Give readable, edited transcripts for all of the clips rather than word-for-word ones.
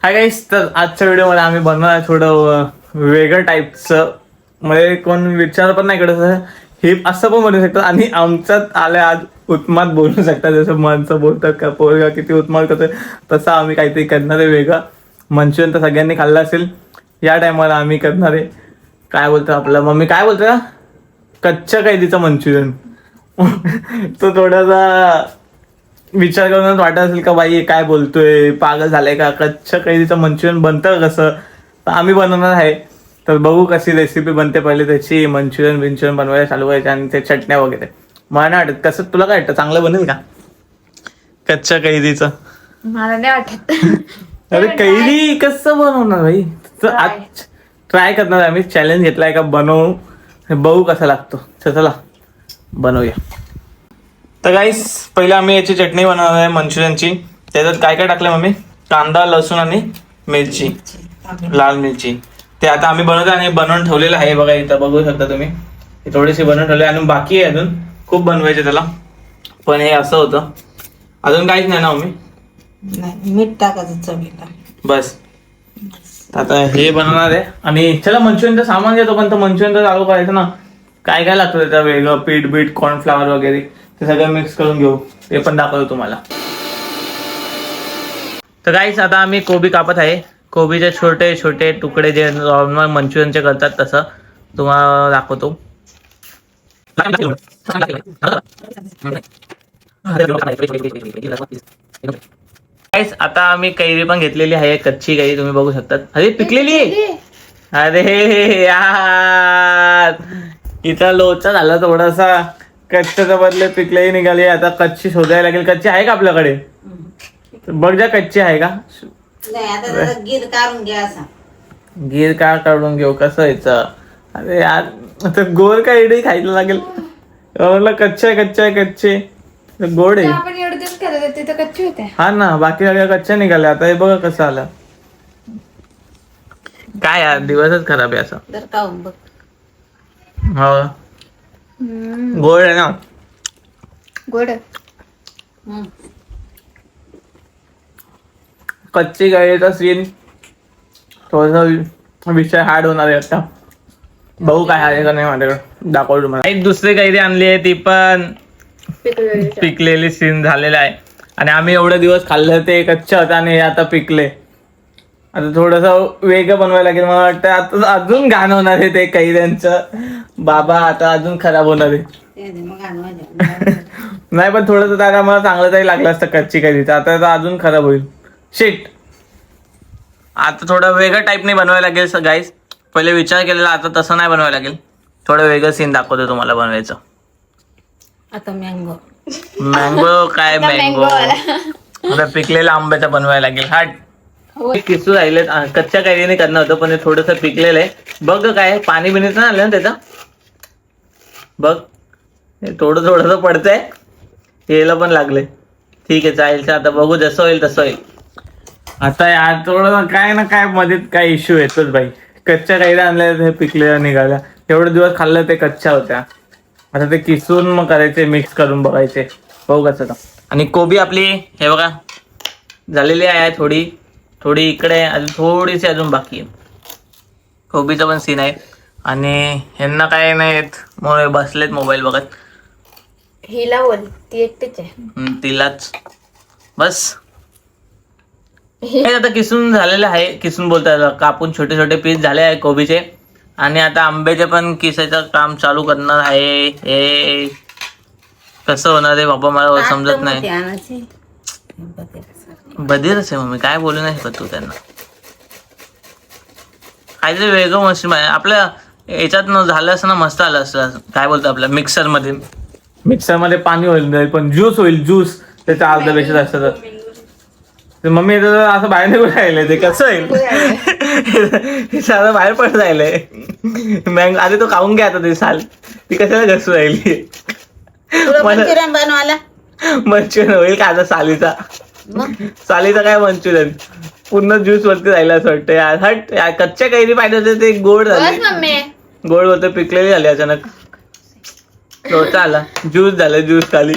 Hi guys, तर आजच्या व्हिडिओमध्ये आम्ही बनवणार आहे थोडं वेगळं टाईपचं. म्हणजे कोण विचार पण नाही करत हे असं पण बनवू शकतात. आणि आमच्यात आले आज उत्मात बोलू शकतात. जसं माणसं बोलतात का पोरगा किती उत्मात करतोय, तसं आम्ही काहीतरी करणार आहे वेगळं. मंचुरियन तर सगळ्यांनी खाल्लं असेल. या टायमाला आम्ही करणार आहे काय बोलतो आपलं मम्मी काय बोलतो कच्च्या कैदीचं मंचुरियन. तो थोडासा विचार करूनच वाटत असेल का बाई काय बोलतोय, पागल झालाय का, कच्च्या कैदीचं मंचुरियन बनतं कसं. तर आम्ही बनवणार आहे. तर बघू कशी रेसिपी बनते. पहिले त्याची मंचुरियन बनवायला चालू करायचे आणि ते चटण्या वगैरे. मला नाही वाटत कसं, तुला काय वाटतं चांगलं बनेल का कच्च्या कैदीचं? मला नाही वाटत. अरे कैदी कसं बनवणार भाई, तर आज ट्राय करणार आम्ही. चॅलेंज घेतलाय का बनवू, बघू कसा लागतो. चला बनवूया. तर गाईस पहिले आम्ही याची चटणी बनवणार आहे मंचुरियनची. त्याच्यात काय काय टाकलं मम्मी? कांदा, लसूण आणि मिरची, लाल मिरची. ते आता आम्ही बनवतो आणि बनवून ठेवलेलं आहे. बघा इथं बघू शकता तुम्ही, थोडीशी बनवून ठेवले आणि बाकी आहे अजून खूप बनवायचे त्याला. पण हे असं होतं, अजून काहीच नाही ना मम्मी? नाही, मीठ टाकायचं चवीला बस. आता हे बनवणार आहे आणि चला मंचुरियनचं सामान घेतो. पण तर मंचुरियनचं चालू करायचं ना, काय काय लागतं त्याचं वेगळं, पीठ बीठ कॉर्नफ्लॉवर वगैरे ते सगळं मिक्स करून घेऊ. ते पण दाखवतो तुम्हाला. तर गाईस आता आम्ही कोबी कापत आहे. कोबीचे छोटे छोटे तुकडे जे नॉर्मल मंचुरियनचे करतात तसं तुम्हाला दाखवतो. गाईस आता आम्ही कैरी पण घेतलेली आहे, कच्ची कैरी तुम्ही बघू शकता. अरे पिकलेली आहे. अरे यार इथं लोचा झाला थोडासा. कच्च्याच्या बदले पिकलेही निघाली. आता कच्ची शोधायला लागेल. कच्ची आहे का आपल्याकडे? बघ जा कच्ची आहे का. नाही, आता त्याचा गीर काढून घ्या असा. गीर का काढून घेऊ, कसं यायचं? अरे यार आता गोड का इडे खायला लागेल. म्हणलं कच्चे कच्चे गोड आहे. आपण एवढे दिवस करत होते तर कच्चे होते. हा ना, बाकी सगळ्या कच्च्या निघाल्या. आता हे बघा कसं आलं. काय यार दिवसच खराब आहे असं. तर खाऊन बघ. हो गोड आहे ना. गोड. कच्ची कैरीचा सीन थोडासा विषय हार्ड होणार आहे आता. बघू काय आहे का नाही माझ्याकडे, दाखवतो तुम्हाला. एक दुसरी कैरी आणली आहे, ती पण पिकलेली सीन झालेला आहे. आणि आम्ही एवढे दिवस खाल्लं ते कच्च्या होतं आणि हे आता पिकले. आता थोडंसं वेगळं बनवायला लागेल. मला वाटतं आता अजून घाण होणार आहे ते कैऱ्यांचं. बाबा आता अजून खराब होणार आहे. ते दे मग आणवा. नाही पण थोडंसं त्याला मला चांगलं तरी लागलं असतं कच्ची कैरीचं. आता तर अजून खराब होईल. शिट. आता थोडं वेगळं टाईपने बनवायला लागेल गाईस. पहिले विचार केलेला, आता तसं नाही बनवायला लागेल. थोडं वेगळं सीन दाखवतो तुम्हाला बनवायचं. आता मँगो काय मँगो, आता पिकलेल्या आंब्याचा बनवायला लागेल. हाट किसू राहिले. कच्च्या कैरीने करणार होतं पण ते थोडंसं पिकलेलं आहे. बघ काय पाणी बिनीच नाही आलं ना त्याचं. बघ थोडं थोडंसं पडतंय. यायला पण लागले. ठीक आहे चालेल. आता बघू जसं होईल तसं होईल. आता यार थोडं काय ना काय मध्ये काय इश्यू येतोच बाई. कच्च्या कैऱ्या आणल्या हे पिकलेल्या निघाल्या. एवढे दिवस खाल्लं ते कच्च्या होत्या. आता ते किसून मग करायचे, मिक्स करून बघायचे. बघू कसं का. आणि कोबी आपली हे बघा झालेली आहे. थोडी इकडे अजून थोडीशी अजून बाकी आहे. कोबीचं पण सीन आहे. आणि ह्यांना काय नाही येत मग बसलेत मोबाईल बघत. हिला बोल, ती एकटीच आहे. तिलाच बस. आता किसून झालेलं आहे. किसून बोलतात कापून छोटे छोटे पीस झाले आहे कोबीचे. आणि आता आंब्याचे पण किसायचं काम चालू करणार आहे. हे कसं होणार आहे बाबा मला समजत नाही. बधीरच आहे मम्मी, काय बोलू नाही शकत तू त्यांना. काहीतरी वेगळं मशीन आहे आपल्या याच्यात न झालं असं ना, मस्त आलं असं. काय बोलतो आपल्या मिक्सरमध्ये पाणी होईल पण ज्यूस होईल. ज्यूस त्याच्या अर्ध्यापेक्षा जास्त. तर मम्मी असं बाहेर निघून राहिलंय. ते कसं होईल साधं बाहेर पडत राहिलंय. मँगो आधी तो खाऊन घ्या आता. ते साल ती कशाला घसू राहिली. मंचुरियन बनवायला मंचुरियन होईल का आता सालीचा काय मंचुरियन पूर्ण ज्यूस वरती राहिला असं वाटतं यार. हट यार कच्च्या कैरी पाहिजे होते ते गोड झाले. गोड होते पिकलेली झाली अचानक. लोचा आला ज्यूस झालं. ज्यूस खाली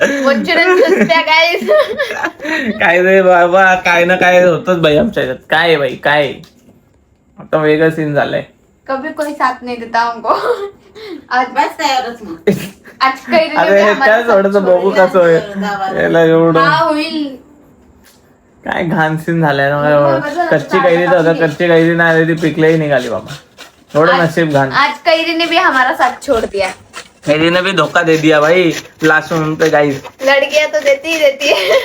मंचुरियन क्रिस्प्या गाईस. काय रे बाबा, काय ना काय होतच बाई आमच्या ह्याच्यात. काय आहे बाई, काय आहे? आता वेगळं सीन झालंय. कभी कोई साथ नहीं देता हमको. आज बस तयारच मग. आज काही अरे काय थोडस बघू कसं होईल याला एवढं. होईल. काय घाण सीन झालाय ना एवढं. कच्ची कैरी तर होतं, कच्ची कैरी नाही आली ती पिकलेही निघाली बाबा. थोडं नशीब घाण. आज कैरी ने भी हमारा साथ छोड़ दिया. कैरी ने भी धोखा दे दिया भाई लास्ट में पे गाइस. लड़कियां तो देती ही देती है.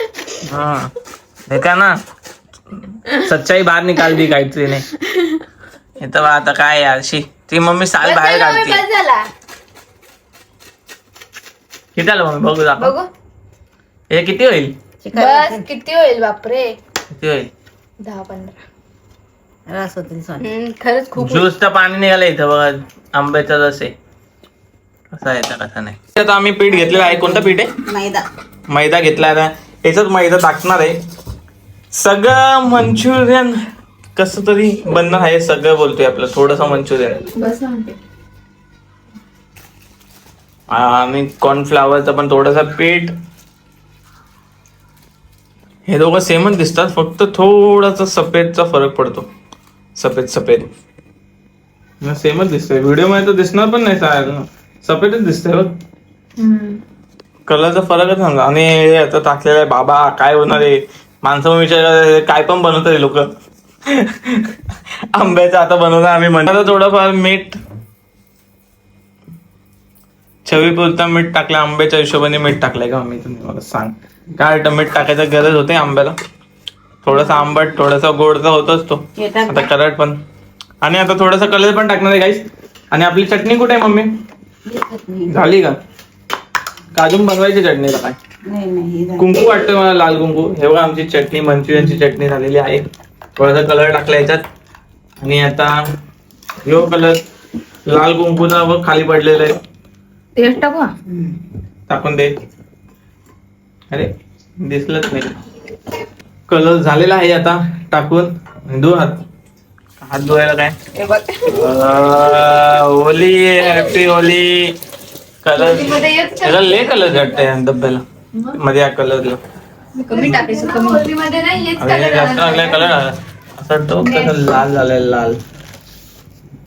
हाँ देखा ना, सच्चाई बाहेर निकाल दी गायत्रीने. इथं बा आता काय यार शी, ती मम्मी साल बाहेर काढते. बस झाला. किती आलं मम्मी बघू दाखव. बघू हे किती होईल, बस किती होईल बापरे. किती होईल. 10-15 रस होती. खरंच खूप. ज्यूसचं पाणी निघालं इथं बघा, आंब्याचा रस आहे. कसा आहे कसा नाही. आता आम्ही पीठ घेतलेलं आहे. कोणतं पीठ आहे? मैदा. मैदा घेतला आता. याच्यात मैदा टाकणार आहे. सगळं मंचुरियन कसं तरी बनणार आहे. सगळं बोलतोय आपलं थोडस मंचुरियन. बस म्हणते. आणि कॉर्नफ्लावरचं पण थोडंसं पीठ. हे दोघं सेमच दिसतात, फक्त थोडासा सफेदचा फरक पडतो. सफेद सेमच दिसतंय. व्हिडिओ मध्ये तर दिसणार पण नाही, सफेदच दिसतंय बघ. कलरचा फरकच नव्हता. आणि हे आता टाकलेलं आहे. बाबा काय होणार आहे, माणसं विचार काय पण बनवतात लोक. आंब्याचं आता बनवणार आम्ही. म्हणतात थोडंफार मीठ, चवीपुरता मीठ टाकलं. आंब्याच्या हिशोबाने मीठ टाकलंय का मी, तुम्ही मला सांग. काय मीठ टाकायची गरज होते आंब्याला. थोडासा आंबट थोडासा गोडचा होतोच तो. आता कलर पण. आणि आता थोडासा कलर पण टाकणार आहे गाईस. आणि आपली चटणी कुठे आहे मम्मी, झाली का? अजून बनवायची चटणीला काय? नाही कुंकू वाटतोय मला, लाल कुंकू. हे बघा आमची चटणी, मंचुरियनची चटणी झालेली आहे. थोडासा कलर टाकला याच्यात. आणि आता यो कलर लाल कुंकूचा बघ खाली पडलेला आहे. तेल टाकू. टाकून दे. अरे दिसलंच नाही. कलर झालेला आहे आता टाकून. धु हात. हात धुवायला काय होली, हॅपी होली. कलर ले कलर वाटतंय डब्याला मध्ये. या कलरला कमी टाकायचं. कमी मध्ये नाही हेच अरे जास्त लागलाय कलर. असं वाटतं कसं लाल झालाय. लाल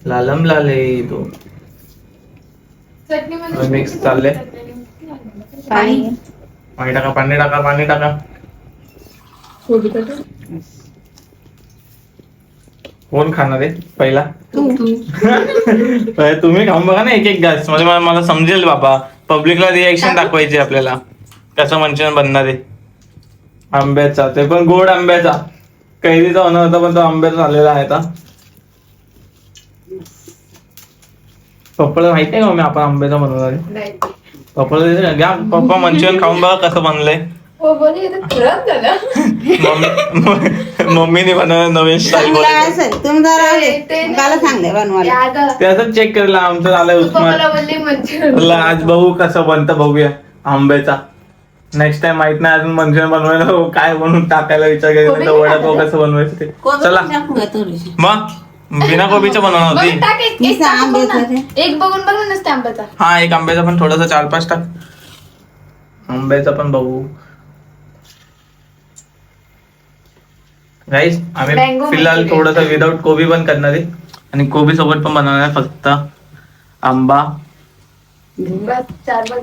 लालम लाल आहे तो. चटणी मिक्स चाललंय. पाणी पाणी टाका, पाणी टाका, पाणी टाका. कोण खाणार आहे पहिला? तुम्ही खाऊन बघा ना एक एक घास. म्हणजे मला समजेल बाबा. पब्लिकला रिएक्शन दाखवायची आपल्याला कसं मंचुरियन बनणार आहे. आंब्याचा, ते पण गोड आंब्याचा. कैरीचा होणार होता पण तो आंब्याचा झालेला आहे आता. पप्पाला माहिती आहे का मी आपण आंब्याचा बनवणार आहे. पप्पाला घ्या, पप्पा मंचुरियन खाऊन बघा कसं बनलंय. मम्मीने बनवलं नवीन स्टाईल. त्याच चेक केलं आमचं झालंय उस्मान. आज बघू कसं बनतं, बघूया आंब्याचा. नेक्स्ट टाइम माहित नाही अजून मंचुरियन बनवायला काय बनवून टाकायला विचार केला. वडापाव कसं बनवायचं ते. चला मग बिना कोबीचं बनवणार होती. एक बघून बघ नसते आंब्याचा. हा एक आंब्याचा पण थोडासा 4-5 टाक. आंब्याचा पण बघू गाईस. आम्ही फिलहाल थोडासा विदाउट कोबी पण करणार आहे. आणि कोबी सोबत पण बनवणार आहे. फक्त आंबा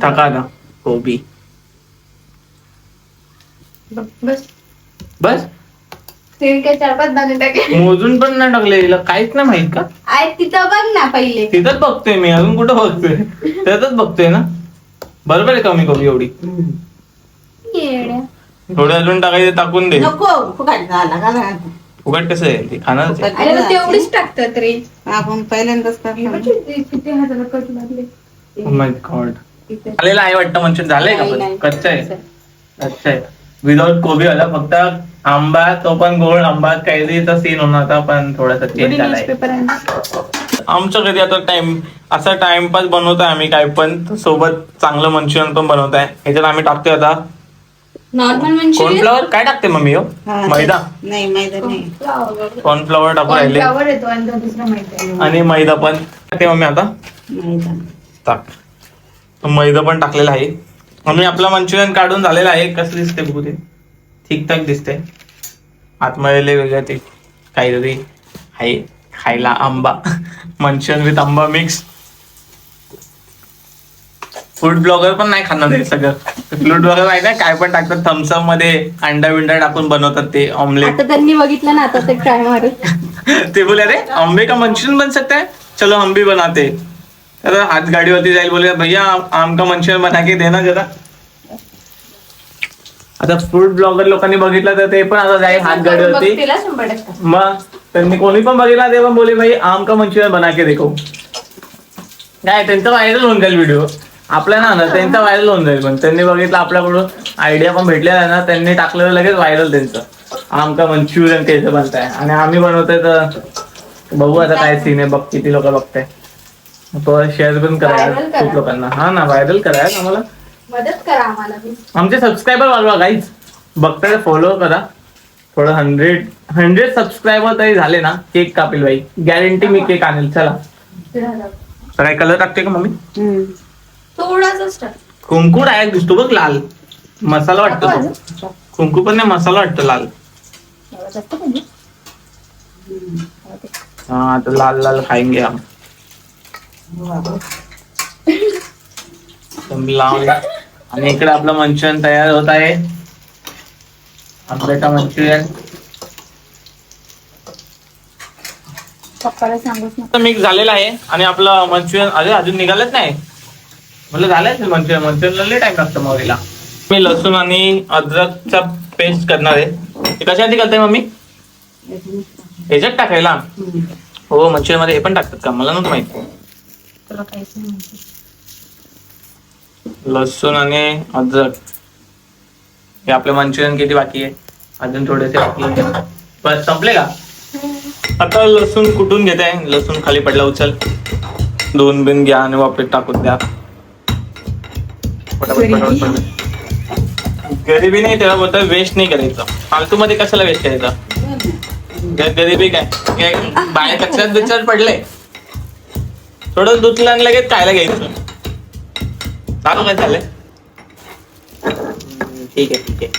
टाका ना, कोबी बस बस. ते काय 4-5 दाणे टाके. मोजून पण नाही टाकले. हिला काहीच नाही माहित का? आहे तिथं बघ ना पहिले. तिथंच बघतोय मी, अजून कुठं बघतोय? त्यातच बघतोय ना. बरोबर आहे कमी कोबी एवढी. थोडं अजून टाकायचं, टाकून दे. फुकट कसं आहे ते खाणार. तेवढीच टाकतात रे. आपण पहिल्यांदाच झालेलं आहे वाटतं मंचुरियन. झालंय का पण कच्चा आहे? अच्छा आहे. विदाउट कोबी आला, फक्त आंबा, तो पण गोड आंबा. कैरीचा सीन होणार होता पण थोडासा चेंज झालाय. आमच्या घरी आता असा टाइमपास बनवतोय आम्ही. काय पण सोबत चांगलं मंचुरियन पण बनवताय. ह्याच्यात आम्ही टाकतोय आता नॉर्मल मंचुरियन. कॉर्नफ्लॉवर. काय टाकते मम्मी? हो मैदा. नाही मैदा नाही. कॉर्नफ्लॉवर टाकून राहिले. आणि मैदा पण टाकते मम्मी आता. मैदा टाक. मैदा पण टाकलेला आहे. आम्ही आपला मंचुरियन काढून झालेला आहे. कसं दिसते बघू ते, ठीकठाक दिसते. आतमध्ये वेगळं ते काहीतरी आहे खायला, आंबा. मंचुरियन विथ आंबा मिक्स. फूड ब्लॉगर पण नाही खाणार हे सगळं. फूड ब्लॉगर माहिती आहे काय पण टाकतात, थम्सअप मध्ये अंडा बिंडा टाकून बनवतात ते ऑमलेट. आता त्यांनी बघितलं ना, आता ते ट्राय मारू. ते बोले अरे अम्बे का मंचुरियन बन सकता है, चलो हम भी बनाते. तर हात गाडीवरती जाईल, बोले भैया आम का मंचुरियन बना के देना जरा. आता फूड ब्लॉगर लोकांनी बघितलं तर ते पण आता जाईल हात गाडीवरती. तिला 100%. मग त्यांनी कोणी पण बघितला ते पण बोले भाई आम का मंचुरियन बना के देखो. काय त्यांचा व्हायरल होऊन जाईल व्हिडिओ. आपल्या ना त्यांचा व्हायरल होऊन जाईल. पण त्यांनी बघितलं आपल्याकडून आयडिया पण भेटलेला ना, त्यांनी टाकलेलं लगेच व्हायरल त्यांचं. आम का मंचुरियन कैसे बनताय. आणि आम्ही बनवतोय तर बघू आता काय सीन आहे, बघ किती लोक बघताय. तो शेअर पण Viral करा करा. खूप लोकांना. हा ना, व्हायरल करा आम्हाला. मदत करा आम्हाला बी. आमचे सबस्क्रायबर वाढवा गाईज. बघताय फॉलो करा. थोडं 100 सबस्क्रायबर तरी झाले ना, केक कापेल बाई. गॅरंटी मी केक आणेल. चला तर काय कलर टाकते का मम्मी? थोडासाच टाक. कुंकू डायरेक्ट दिसतो बघ लाल. मसाला वाटतो तो. कुंकू पण नाही, मसाला वाटतो लाल. हा तर लाल लाल खाएंगे हम. लावला. आणि इकडे आपलं मंचुरियन तयार होत आहे. आंब्याचा मंचुरियन पप्पाला सांगूच ना. मिक्स झालेला आहे. आणि आपलं मंचुरियन अजून निघालच नाही. म्हटलं झालंच मंचुरियनला लय टाइम लागतो मौरीला. मी लसूण आणि अद्रकचा पेस्ट करणार आहे. ते कशासाठी करताय मम्मी? ह्याच्यात टाकायला? हो, मंचुरियन मध्ये हे पण टाकतात का? मला नव्हतं माहिती. तुला काहीच नाही माहिती. लसूण आणि अद्रक. हे आपलं मंचुरियन किती बाकी आहे? अजून थोडेसे बाकी आहे. बस संपले का? आता लसूण कुटून घेत आहे. लसूण खाली पडला, उचल. 2 बिन घ्या आणि वापरत टाकून द्या. गरिबी नाही, तेव्हा बोलतो वेस्ट नाही करायचं. फालतू मध्ये कशाला वेस्ट करायचं? गरिबी काय बाहेर कचऱ्यात बिचऱ्यात पडले, थोडं दुधलं आणि लगेच खायला घ्यायचं. चालू काय झालंय? ठीक आहे ठीक आहे.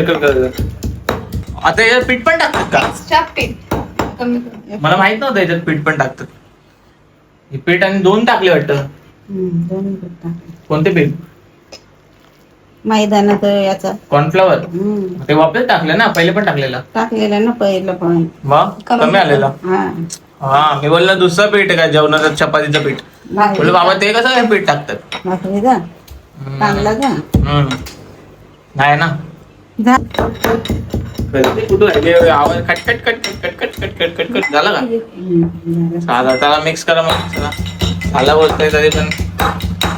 कर. आता याच्यात पीठ पण टाकतात का? एक्स्ट्रा पीठ कमी कर. मला माहित नव्हतं याच्यात पीठ पण टाकतात. हे पीठ आणि 2 टाकले वाटतं. 2 टाकले. कोणते पीठ? मैदानाचं याचा कॉर्नफ्लॉवर. ते वापस टाकले ना, पहिले पण टाकलेलं. टाकलेलं ना पहिलं पण. मग कमी आलेलं. हा मी बोललो दुसरं पीठ आहे का जेवणाचं, चपातीचं पीठ. बोललो बाबा ते कसं काय पीठ टाकतात? भाकरीचा चांगला का? नाही ना. कुठं राहिले आवाज? खटखट खटखट खटखट खटखट खटखट झाला का? चला मिक्स करा मग. चला झाला बोलतोय तरी पण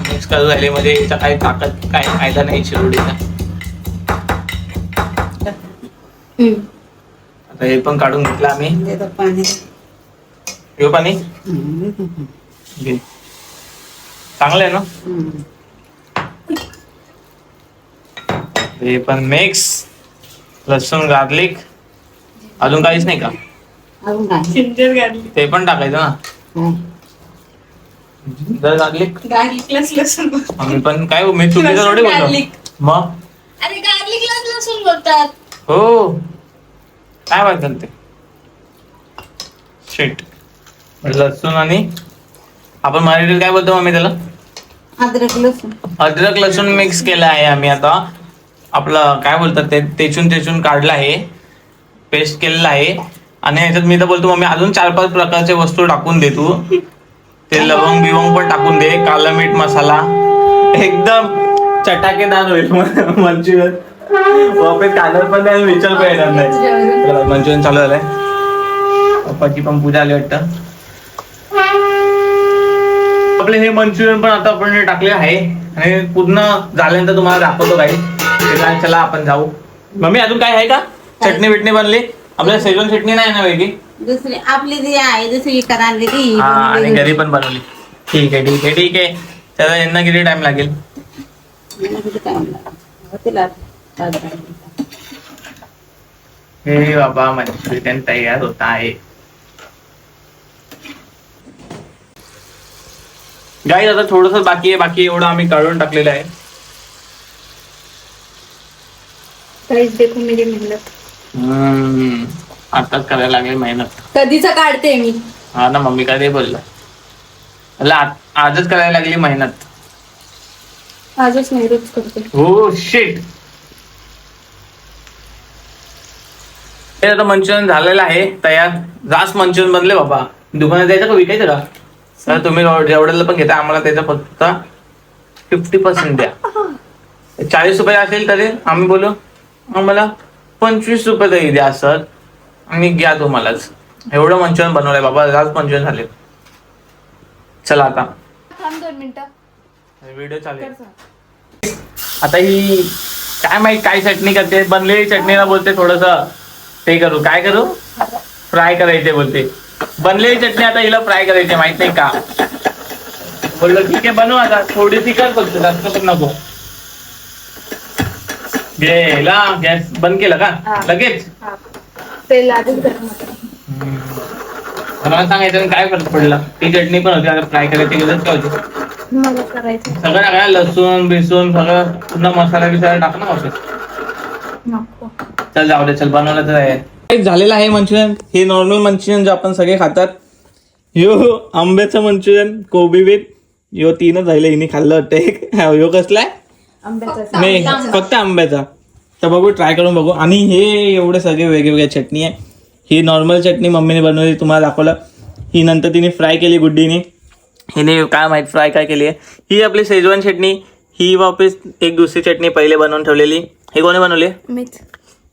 मिक्स करू राहिले. म्हणजे याचा काही ताकद काय फायदा नाही शिरोडीचा. आता हे पण काढून घेतलं आम्ही. पाणी हे पाणी घे. चांगलं आहे ना. हे पण मिक्स. लसूण गार्लिक. अजून काहीच नाही का? अजून काय? Ginger garlic. ते पण टाकायचं ना. Ginger garlic. गार्लिकलाच लसूण बोलतात. आम्ही पण काय मी चुकीचं थोडी बोलतो. मग अरे गार्लिकलाच लसूण बोलतात. हो काय वाटतं ते शेट. लसूण आणि आपण मराठीत काय बोलतो मम्मी त्याला? अद्रक लसूण. अद्रक लसूण मिक्स केलं आहे आम्ही. आता आपलं काय बोलतात ते तेचून काढलं आहे, पेस्ट केलेलं आहे. आणि ह्याच्यात मी तर बोलतो मम्मी अजून 4-5 प्रकारचे वस्तू टाकून दे तू. ते लवंग बिवंग पण टाकून दे, काला मीठ मसाला. एकदम चटाकेदार होईल मंचुरियन. वापस कालर पण नाही, विचार पण येणार नाही. मंचुरियन चालू झालंय. पप्पाची पण पूजा आली वाटतं. आपले हे मंचुरियन पण आता आपण टाकले आहे. आणि पूर्ण झाल्यानंतर तुम्हाला दाखवतो काही. चला आपण जाऊ. मम्मी अजून काय आहे का? चटणी बिटणी बनली? आपल्याला सेजवान चटणी नाही ना वेगळी? दुसरी आपली जी आहे दुसरी विकत आणली ती. आणि घरी पण बनवली. ठीक आहे. त्याला यांना किती टाइम लागेल? हे बाबा मंचुरियन तयार होत आहे. गाईस आता थोडंसं बाकी आहे, बाकी एवढं आम्ही काढून टाकलेलं आहे. गाइस देखो मेरी मेहनत. आताच करायला लागली मेहनत. कधीच काढते मी. हा ना, मम्मी काय ते बोललं. आजच करायला लागली मेहनत. आजच नाही, रोज करते. हो शिट. हे आता मंचुरियन झालेलं आहे तयार. जास्त मंचुरियन बनले बाबा. दुकानात जायचं का विकायचं का? तर तुम्ही जेवढ्याला पण घेता आम्हाला त्याचा फक्त 50% द्या. 40 रुपये असेल तरी आम्ही बोलू आम्हाला 25 रुपये तरी द्या सर, आणि घ्या तुम्हालाच. एवढं मंचुरियन बनवलंय बाबा, जास्त मंचुरियन झाले. चला आता थांब 2 मिनिटं. व्हिडिओ चालेल. आता ही काय माहित काय चटणी करते, बनलेली चटणीला बोलते थोडस ते करू. काय करू? फ्राय करायचे बोलते. बनलेली चटणी आता हिला फ्राय करायची, माहित नाही का. बोललो ठीक आहे बनवू, आता थोडीशी कर फक्त, जास्त पण नको. गेला गॅस बंद केला का लगेच? तेल आधीच गरम होतं. मला सांगायचं काय फरक पडला. ती चटणी पण होती, आता फ्राय करायची गरज काय होती? मला करायचं सगळं टाकायला, लसूण बिसून सगळं पुन्हा मसाला बिसाला टाक ना औषध. नको. चल जाऊ दे, चल बनवलं तर आहे. झालेलं आहे मंचुरियन. हे नॉर्मल मंचुरियन जे आपण सगळे खातात. यो आंब्याचं मंचुरियन, कोबी विथ यो 3च झाले. हिने खाल्लं वाटतं एक. यो कसलाय? आंब्याचा. नाही फक्त आंब्याचा. तर बघू, ट्राय करून बघू. आणि हे एवढे सगळे वेगवेगळ्या चटणी आहे. ही नॉर्मल चटणी मम्मीने बनवली, तुम्हाला दाखवलं. ही नंतर तिने फ्राय केली गुड्डीने. हिने काय माहित फ्राय काय केली आहे. ही आपली शेजवान चटणी. ही वापस एक दुसरी चटणी पहिले बनवून ठेवलेली. ही कोणी बनवली? मीच.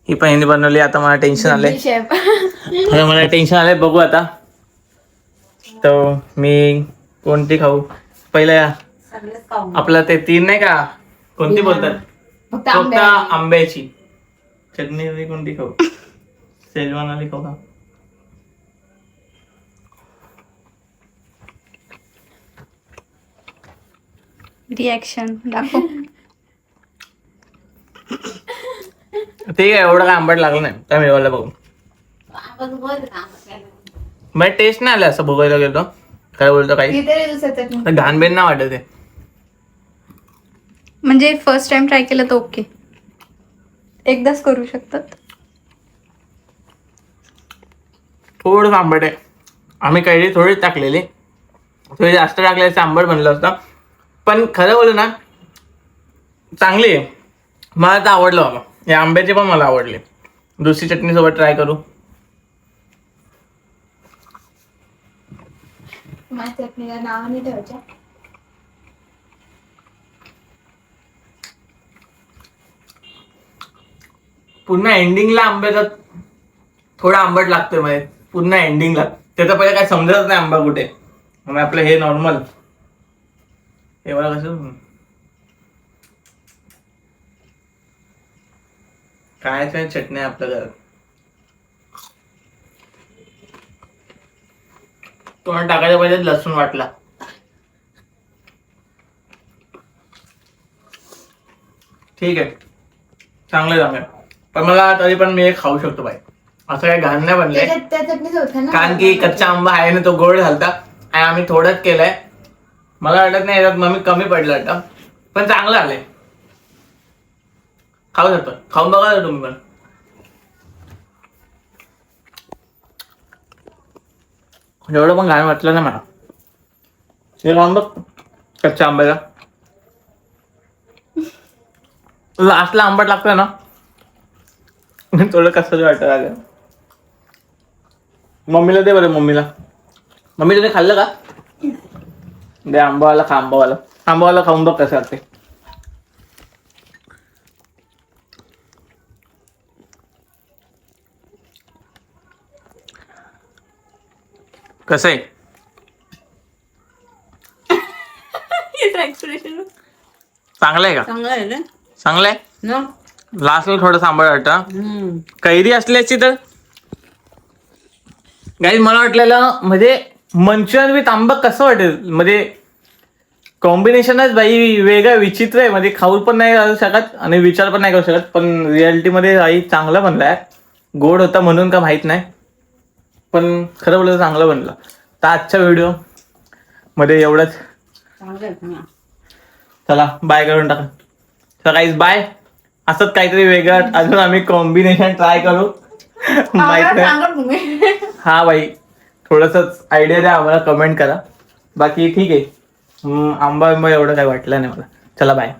ही पण हिने बनवली. आता मला टेन्शन आलंय. शेफ. आता मला टेन्शन आलंय. बघू आता. तर मी कोणती खाऊ पहिलं? सगळंच खाऊ. आपलं ते 3 नाही का, कोणती बोलतात? फक्त फक्त आंब्याची चटणी कोणती खाऊ? शेजवान वाली खाऊ का? रिॲक्शन दाखव. ठीक आहे, एवढं काय आंबट लागलं नाही त्या मिळवायला. बघू आपण बोल ना, काय मग टेस्ट नाही आलं असं बघायला गेलो. काय बोलतो काही घाणबेन नाही वाटत आहे. म्हणजे फर्स्ट टाइम ट्राय केलं तर ओके, एकदाच करू शकतात. थोडं आंबट आहे. आम्ही कैरी थोडीच टाकलेली, थोडी जास्त टाकल्याचं आंबट बनलं असतं. पण खरं बोलू ना, चांगली आहे. मला तर आवडलं बाबा. हे आंब्याचे पण मला आवडले. दुसरी चटणी सोबत ट्राय करू. माझ्या चटणीला नाव नाही ठेवायचं. पुन्हा एंडिंगला आंब्याचा थोडा आंबट लागतोय म्हणजे पुन्हा एंडिंगला. त्याचा पहिले काय समजत नाही आंबा कुठे. मग आपलं हे नॉर्मल हे बघा कसं काय चटणी आहे आपल्या घरात. तोंड टाकायच्या पाहिजे लसूण वाटला. ठीक आहे, चांगलं. पण मला तरी पण मी हे खाऊ शकतो बाई. असं काही घाण नाही बनलंय. कारण की कच्चा आंबा आहे ना, तो गोड घालता आणि आम्ही थोडंच केलंय. मला वाटत नाही याच्यात मम्मी कमी पडलं वाटतं, पण चांगलं आलंय. खाऊ शकतो, खाऊन बघा तुम्ही पण. एवढं पण घाण वाटलं ना मला. हे खाऊन बघ कच्च्या आंब्याला. लास्टला आंबट लागतोय ना, थोडं कसं वाटत आलं. मम्मीला दे बरं. मम्मी तुम्ही खाल्लं का? दे आंबावाला खा. आंबावाला खाऊन बघ कसं वाटते. कसं आहे? चांगलं आहे का? चांगलं आहे रे. चांगलं आहे. ना लास्टला थोडं आंबट वाटतं. कैरी असल्याची तर गाईज मला वाटलेलं म्हणजे मंचुरियन विथ आंबा कसं वाटेल. म्हणजे कॉम्बिनेशनच बाई वेगळं विचित्र आहे. म्हणजे खाऊ पण नाही करू शकत आणि विचार पण नाही करू शकत. पण रियालिटीमध्ये आई चांगला बनलाय. गोड होता म्हणून का माहित नाही, पण खरं बोललं चांगलं बनलं. तर आजच्या व्हिडिओ मध्ये एवढंच. चांगलं आहे ना. चला बाय करून टाका. तर काहीच बाय. असंच काहीतरी वेगळं अजून आम्ही कॉम्बिनेशन ट्राय करू. माहित नाही. सांगा तुम्ही. हा बाई थोडंसंच आयडिया द्या आम्हाला, कमेंट करा. बाकी ठीक आहे. आंबा एवढं काही वाटलं नाही मला. चला बाय.